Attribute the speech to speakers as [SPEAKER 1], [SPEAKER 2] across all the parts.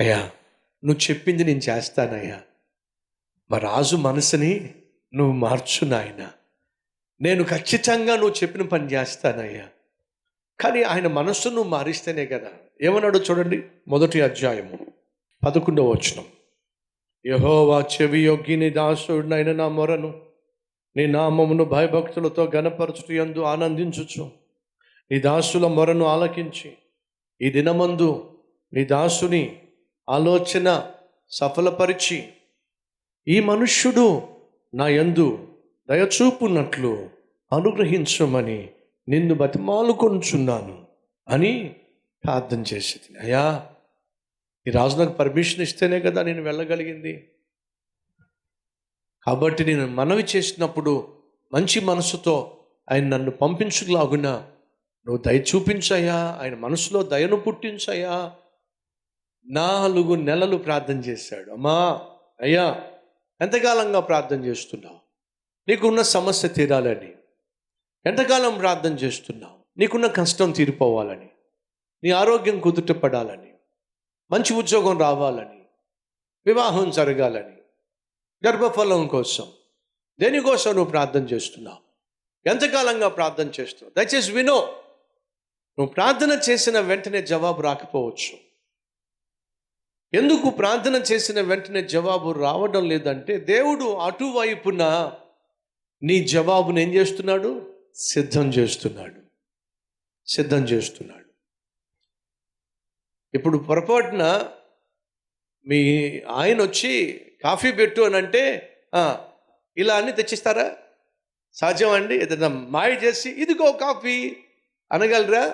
[SPEAKER 1] అయ్యా నువ్వు చెప్పింది నేను చేస్తానయ్యా, మా రాజు మనసుని నువ్వు మార్చు నాయన, నేను ఖచ్చితంగా నువ్వు చెప్పిన పని చేస్తానయ్యా. కానీ ఆయన మనస్సు నువ్వు మారిస్తేనే కదా. ఏమన్నాడు చూడండి, 1వ అధ్యాయము 11వ వచనం. యెహోవా చెవి యొగ్గి నీ దాసుడినైన నా మొరను, నీ నామమును భయభక్తులతో ఘనపరచుట యందు ఆనందించుచు నీ దాసుల మొరను ఆలకించి ఈ దినమందు నీ దాసుని ఆలోచన సఫలపరిచి ఈ మనుష్యుడు నా యందు దయచూపునట్లు అనుగ్రహించమని నిన్ను బతిమాలుకొనుచున్నాను అని ప్రార్థన చేసేది. అయ్యా ఈ రాజు నాకు పర్మిషన్ ఇస్తేనే కదా నేను వెళ్ళగలిగింది. కాబట్టి నేను మనవి చేసినప్పుడు మంచి మనసుతో ఆయన నన్ను పంపించులాగున నువ్వు దయ చూపించయ్యా, ఆయన మనసులో దయను పుట్టించయ్యా. 4 నెలలు ప్రార్థన చేశాడు. అమ్మా అయ్యా ఎంతకాలంగా ప్రార్థన చేస్తున్నావు, నీకున్న సమస్య తీరాలని. ఎంతకాలం ప్రార్థన చేస్తున్నావు, నీకున్న కష్టం తీరిపోవాలని, నీ ఆరోగ్యం కుదుట పడాలని, మంచి ఉద్యోగం రావాలని, వివాహం జరగాలని, గర్భఫలం కోసం, దేనికోసం నువ్వు ప్రార్థన చేస్తున్నావు, ఎంతకాలంగా ప్రార్థన చేస్తున్నావు. దయచేసి వినో, నువ్వు ప్రార్థన చేసిన వెంటనే జవాబు రాకపోవచ్చు. ఎందుకు ప్రార్థన చేసిన వెంటనే జవాబు రావడం లేదంటే, దేవుడు అటువైపున నీ జవాబును ఏం చేస్తున్నాడు, సిద్ధం చేస్తున్నాడు. ఇప్పుడు పొరపాటున మీ ఆయన వచ్చి కాఫీ పెట్టు అని అంటే ఇలా అన్ని తెచ్చిస్తారా? సాధ్యం అండి? ఏదైనా మాయ చేసి ఇదిగో కాఫీ అనగలరా?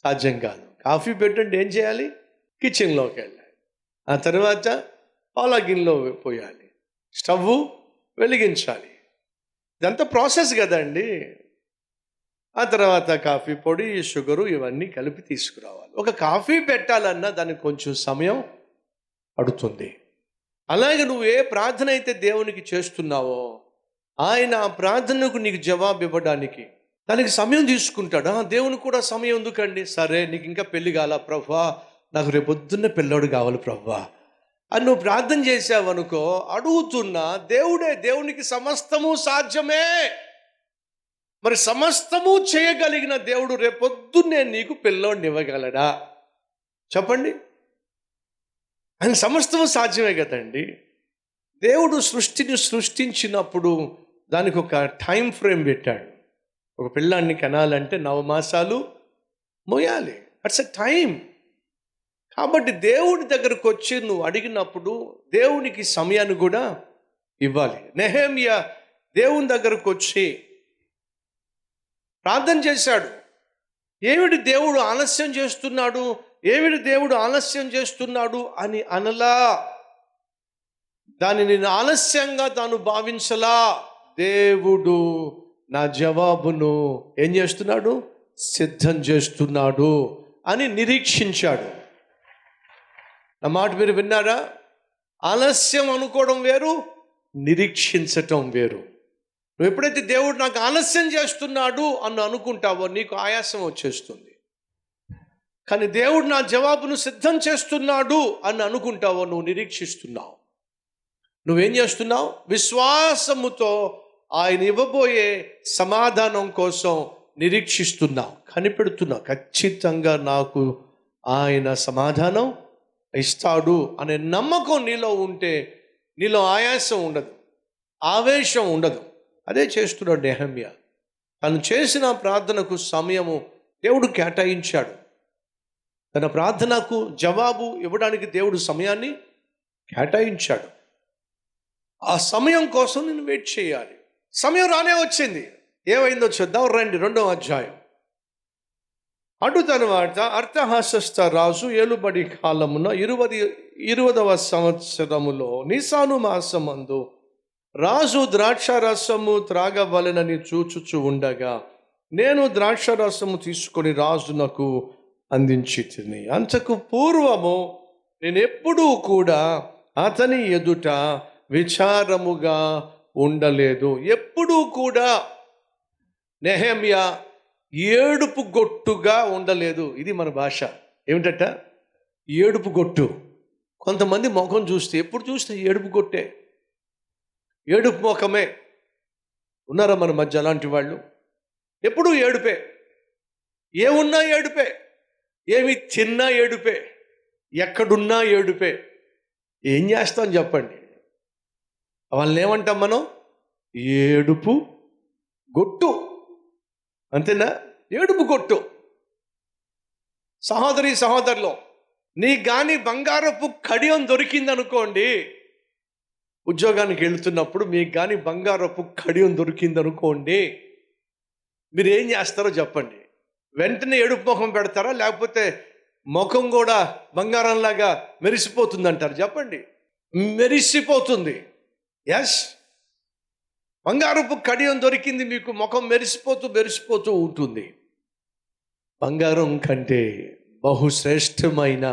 [SPEAKER 1] సాధ్యం కాదు. కాఫీ పెట్టండి ఏం చేయాలి, కిచెన్లోకి వెళ్ళాలి, ఆ తర్వాత పాలగిన్లో పోయాలి, స్టవ్ వెలిగించాలి, ఇదంతా ప్రాసెస్ కదండి. ఆ తర్వాత కాఫీ పొడి, షుగరు ఇవన్నీ కలిపి తీసుకురావాలి. ఒక కాఫీ పెట్టాలన్నా దానికి కొంచెం సమయం పడుతుంది. అలాగే నువ్వు ఏ ప్రార్థన అయితే దేవునికి చేస్తున్నావో ఆయన ఆ ప్రార్థనకు నీకు జవాబు ఇవ్వడానికి దానికి సమయం తీసుకుంటాడు. దేవునికి కూడా సమయం ఎందుకండి, సరే నీకు ఇంకా పెళ్లి కాల ప్రభువా, నాకు రేపొద్దున్న పిల్లోడు కావాలి ప్రభువా అని నువ్వు ప్రార్థన చేసావనుకో, అడుగుతున్నా దేవుడే. దేవునికి సమస్తము సాధ్యమే. మరి సమస్తము చేయగలిగిన దేవుడు రేపొద్దున్నే నీకు పిల్లోడిని ఇవ్వగలడా? చెప్పండి. ఆయన సమస్తము సాధ్యమే కదండి. దేవుడు సృష్టిని సృష్టించినప్పుడు దానికి ఒక టైం ఫ్రేమ్ పెట్టాడు. ఒక పిల్లాన్ని కనాలంటే 9 మాసాలు మోయాలి. అట్స్ ఎ టైం. కాబట్టి దేవుడి దగ్గరకు వచ్చి నువ్వు అడిగినప్పుడు దేవునికి సమయాన్ని కూడా ఇవ్వాలి. నెహెమ్యా దేవుని దగ్గరకు వచ్చి ప్రార్థన చేశాడు. ఏమిటి దేవుడు ఆలస్యం చేస్తున్నాడు, ఏమిటి దేవుడు ఆలస్యం చేస్తున్నాడు అని అనలా. దానిని ఆలస్యంగా తాను భావించలా. దేవుడు నా జవాబును ఏం చేస్తున్నాడు, సిద్ధం చేస్తున్నాడు అని నిరీక్షించాడు. నా మాట మీరు విన్నారా? ఆలస్యం అనుకోవడం వేరు, నిరీక్షించటం వేరు. నువ్వు ఎప్పుడైతే దేవుడు నాకు ఆలస్యం చేస్తున్నాడు అని అనుకుంటావో నీకు ఆయాసం వచ్చేస్తుంది. కానీ దేవుడు నా జవాబును సిద్ధం చేస్తున్నాడు అని అనుకుంటావో నువ్వు నిరీక్షిస్తున్నావు. నువ్వేం చేస్తున్నావు? విశ్వాసముతో ఆయన ఇవ్వబోయే సమాధానం కోసం నిరీక్షిస్తున్నావు, కనిపెడుతున్నావు. ఖచ్చితంగా నాకు ఆయన సమాధానం ఇస్తాడు అనే నమ్మకం నీలో ఉంటే నీలో ఆయాసం ఉండదు, ఆవేశం ఉండదు. అదే చేస్తున్నాడు నెహెమ్యా. తను చేసిన ప్రార్థనకు సమయము దేవుడు కేటాయించాడు. తన ప్రార్థనకు జవాబు ఇవ్వడానికి దేవుడు సమయాన్ని కేటాయించాడు. ఆ సమయం కోసం నేను వెయిట్ చేయాలి. సమయం రానే వచ్చింది. ఏమైందో చూద్దాం రండి. 2వ అధ్యాయం. అటు తర్వాత అర్థహశస్త రాజు ఏలుబడి కాలమున 20వ సంవత్సరములో నిసాను మాసమందు రాజు ద్రాక్షారసము త్రాగవలెనని చూచుచు ఉండగా నేను ద్రాక్షారసము తీసుకొని రాజునకు అందించి తిని. అంతకు పూర్వము నేను ఎప్పుడూ కూడా అతని ఎదుట విచారముగా ఉండలేదు. ఎప్పుడూ కూడా నెహెమ్యా ఏడుపు గొట్టుగా ఉండలేదు. ఇది మన భాష. ఏమిటట? ఏడుపు గొట్టు. కొంతమంది ముఖం చూస్తే ఎప్పుడు చూస్తే ఏడుపు కొట్టే, ఏడుపు ముఖమే. ఉన్నారా మన మధ్య అలాంటి వాళ్ళు? ఎప్పుడూ ఏడుపే, ఏమున్నా ఏడుపే, ఏమి తిన్నా ఏడుపే, ఎక్కడున్నా ఏడుపే. ఏం చేస్తాం చెప్పండి? వాళ్ళని ఏమంటాం మనం? ఏడుపు గొట్టు. అంతేనా? ఏడుపు గొట్టు. సహోదరి సహోదరులు, నీకు కానీ బంగారపు కడియం దొరికిందనుకోండి, ఉద్యోగానికి వెళుతున్నప్పుడు మీకు కానీ బంగారపు కడియం దొరికిందనుకోండి, మీరు ఏం చేస్తారో చెప్పండి. వెంటనే ఏడుపు ముఖం పెడతారా, లేకపోతే ముఖం కూడా బంగారంలాగా మెరిసిపోతుంది అంటారు? చెప్పండి. మెరిసిపోతుంది. ఎస్, బంగారపు కడియం దొరికింది మీకు, ముఖం మెరిసిపోతూ ఉంటుంది. బంగారం కంటే బహుశ్రేష్టమైన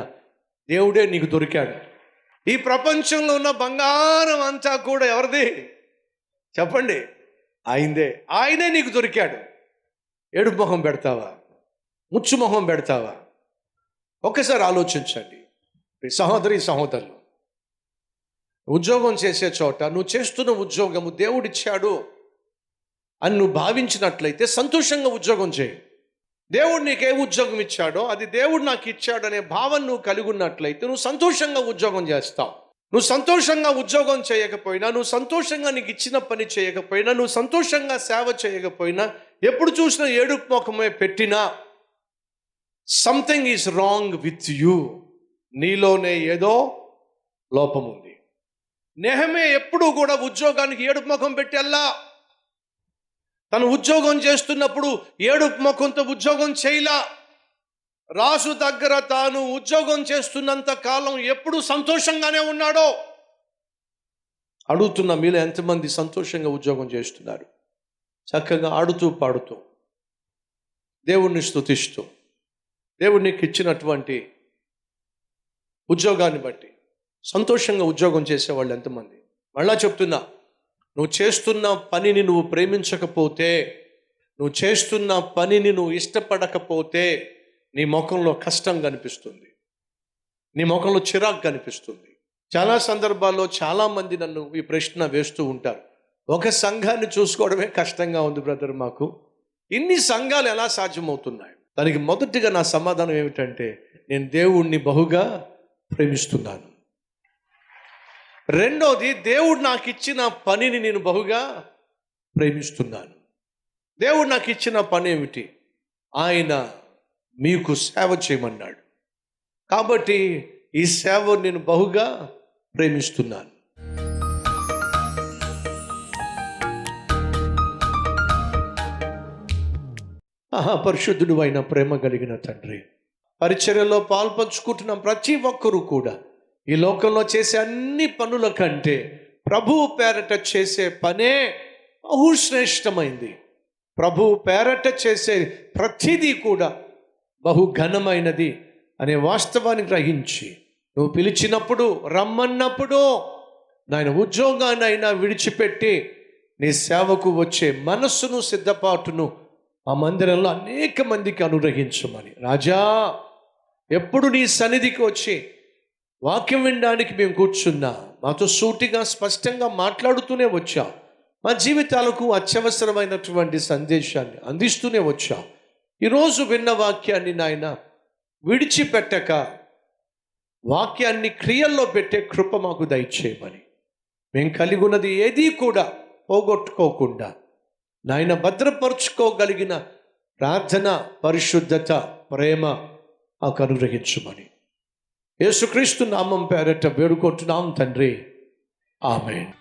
[SPEAKER 1] దేవుడే నీకు దొరికాడు. ఈ ప్రపంచంలో ఉన్న బంగారం అంతా కూడా ఎవరిది చెప్పండి? ఆయనదే. ఆయనే నీకు దొరికాడు. ఏడుపు మొహం పెడతావా, ముచ్చు మొహం పెడతావా? ఒక్కసారి ఆలోచించండి సహోదరి సహోదరులు. ఉద్యోగం చేసే చోట నువ్వు చేస్తున్న ఉద్యోగము దేవుడిచ్చాడు అని నువ్వు భావించినట్లయితే సంతోషంగా ఉద్యోగం చేయి. దేవుడు నీకు ఏ ఉద్యోగం ఇచ్చాడో అది దేవుడు నాకు ఇచ్చాడు అనే భావన నువ్వు కలిగి ఉన్నట్లయితే నువ్వు సంతోషంగా ఉద్యోగం చేస్తావు. నువ్వు సంతోషంగా ఉద్యోగం చేయకపోయినా, నువ్వు సంతోషంగా నీకు ఇచ్చిన పని చేయకపోయినా, నువ్వు సంతోషంగా సేవ చేయకపోయినా, ఎప్పుడు చూసినా ఏడుపు ముఖమే పెట్టినా, something is wrong with you. నీలోనే ఏదో లోపం ఉంది. నెహెమ్యా ఎప్పుడు కూడా ఉద్యోగానికి ఏడుపు ముఖం పెట్టెల్లా. తను ఉద్యోగం చేస్తున్నప్పుడు ఏడుపు ముఖంతో ఉద్యోగం చేయలా. రాజు దగ్గర తాను ఉద్యోగం చేస్తున్నంత కాలం ఎప్పుడు సంతోషంగానే ఉన్నాడో. అడుగుతున్న మీలో ఎంతమంది సంతోషంగా ఉద్యోగం చేస్తున్నారు? చక్కగా ఆడుతూ పాడుతూ దేవుణ్ణి స్తుతిస్తూ, దేవుడు నీకు ఇచ్చినటువంటి ఉద్యోగాన్ని బట్టి సంతోషంగా ఉద్యోగం చేసేవాళ్ళు ఎంతమంది? మళ్ళా చెప్తున్నా, నువ్వు చేస్తున్న పనిని నువ్వు ప్రేమించకపోతే, నువ్వు చేస్తున్న పనిని నువ్వు ఇష్టపడకపోతే నీ ముఖంలో కష్టం కనిపిస్తుంది, నీ ముఖంలో చిరాకు కనిపిస్తుంది. చాలా సందర్భాల్లో చాలామంది నన్ను ఈ ప్రశ్న వేస్తూ ఉంటారు, ఒక సంఘాన్ని చూసుకోవడమే కష్టంగా ఉంది బ్రదర్, మాకు ఇన్ని సంఘాలు ఎలా సాధ్యమవుతున్నాయి? దానికి మొదటిగా నా సమాధానం ఏమిటంటే, నేను దేవుణ్ణి బహుగా ప్రేమిస్తున్నాను. రెండోది, దేవుడు నాకు ఇచ్చిన పనిని నేను బహుగా ప్రేమిస్తున్నాను. దేవుడు నాకు ఇచ్చిన పని ఏమిటి? ఆయన మీకు సేవ చేయమన్నాడు. కాబట్టి ఈ సేవ నేను బహుగా ప్రేమిస్తున్నాను. పరిశుద్ధుడు అయిన ప్రేమ కలిగిన తండ్రి, పరిచర్యలో పాల్పంచుకుంటున్న ప్రతి ఒక్కరూ కూడా ఈ లోకంలో చేసే అన్ని పనుల కంటే ప్రభువు పేరట చేసే పనే బహుశ్రేష్టమైంది. ప్రభువు పేరట చేసే ప్రతిదీ కూడా బహు ఘనమైనది అనే వాస్తవాన్ని గ్రహించి, నువ్వు పిలిచినప్పుడు, రమ్మన్నప్పుడు నాయన ఉద్యోగాన్నైనా విడిచిపెట్టి నీ సేవకు వచ్చే మనస్సును, సిద్ధపాటును ఆ మందిరంలో అనేక మందికి అనుగ్రహించమని. రాజా, ఎప్పుడు నీ సన్నిధికి వచ్చి వాక్యం వినడానికి మేము కూర్చున్నా, మాతో సూటిగా స్పష్టంగా మాట్లాడుతూనే వచ్చాం. మా జీవితాలకు అత్యవసరమైనటువంటి సందేశాన్ని అందిస్తూనే వచ్చాం. ఈరోజు విన్న వాక్యాన్ని నాయన విడిచిపెట్టక వాక్యాన్ని క్రియల్లో పెట్టే కృప మాకు దయచేయమని, మేము కలిగి ఉన్నది ఏదీ కూడా పోగొట్టుకోకుండా నాయన భద్రపరుచుకోగలిగిన ప్రార్థన, పరిశుద్ధత, ప్రేమ మాకు అనుగ్రహించమని యేసుక్రీస్తు నామం పేరట వేడుకుంటున్నాం తండ్రి. ఆమేన్.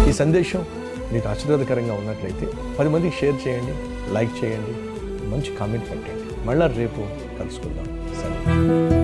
[SPEAKER 1] ఈ సందేశం మీకు ఆశీర్వాదకరంగా ఉన్నట్లయితే 10 మందికి షేర్ చేయండి, లైక్ చేయండి, మంచి కామెంట్ పెట్టండి. మళ్ళా రేపు కలుసుకుందాం. సరే.